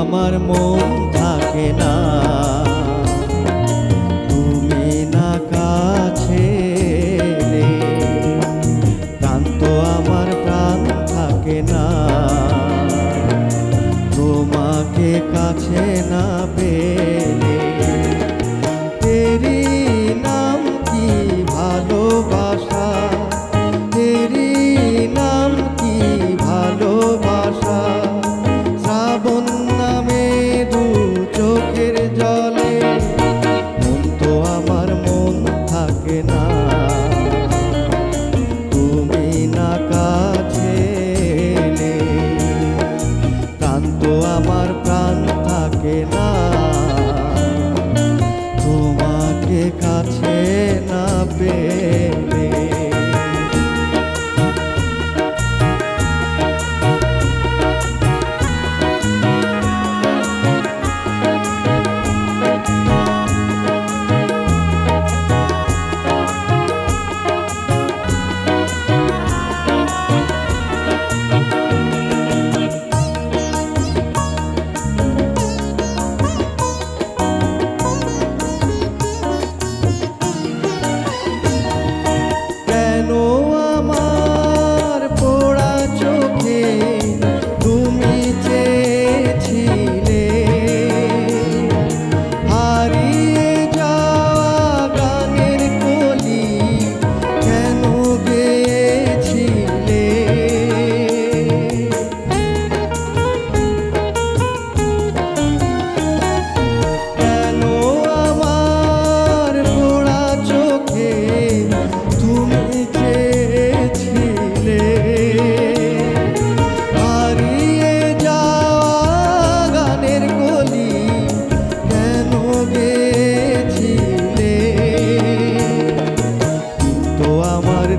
আমার মন থাকে না তুমি না কাছে এলে, ক্লান্ত আমার প্রাণ থাকে না তোমাকে কাছে না পেলে। তেরি নাম কি ভালোবাসা, তেরি নাম কি ভালোবাসা, শ্রাবণ নামে দু চোখের জলে মন তো আমার মন থাকে না তুমি না কাছে এলে, ক্লান্ত আমার প্রাণ থাকে না তোমাকে কাছে না পেলে।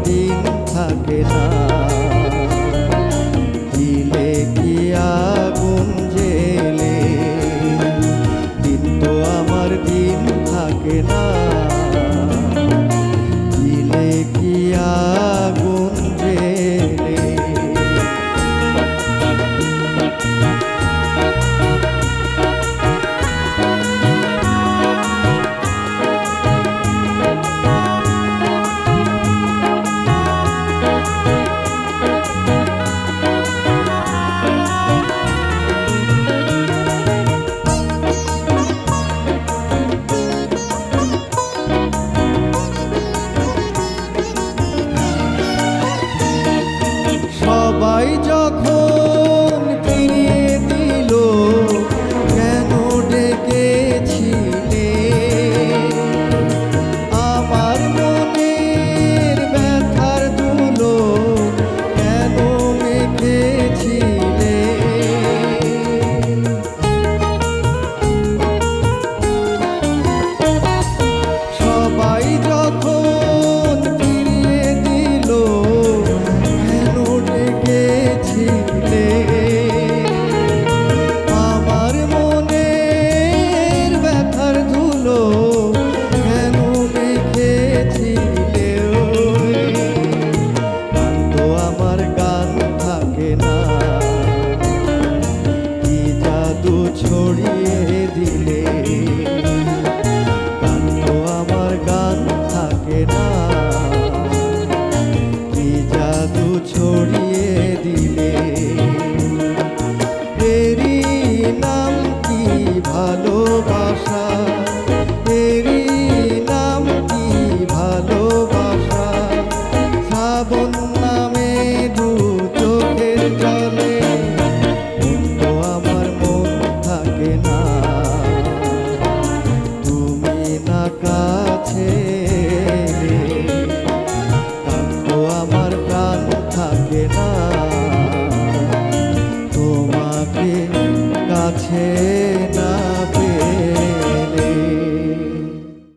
দিন থাকে না দিলে কি আগুন জেলে, দিন তো আমার দিন থাকে না দিলে কি আগুন জেলে। সবাই যখন ফিরিয়ে দিল কেন ডেকেছিলে, আমার মনের ব্যথার ধুলো কেন মেখেছিলে। সবাই যখন ফিরিয়ে দিল আমার মনের ব্যথার ধুলো কেন মেখেছিলে। গান তো আমার গান থাকে না কি জাদু ছড়িয়ে দিলে, গান তো আমার গান থাকে না কি জাদু ছড়িয়ে দিলে। তেরি নাম কি ভালোবাসা, তেরি নাম কি ভালোবাসা, শ্রাবণ নামে দু চোখের জলে মন তো আমার মন থাকে না তুমি না কাছে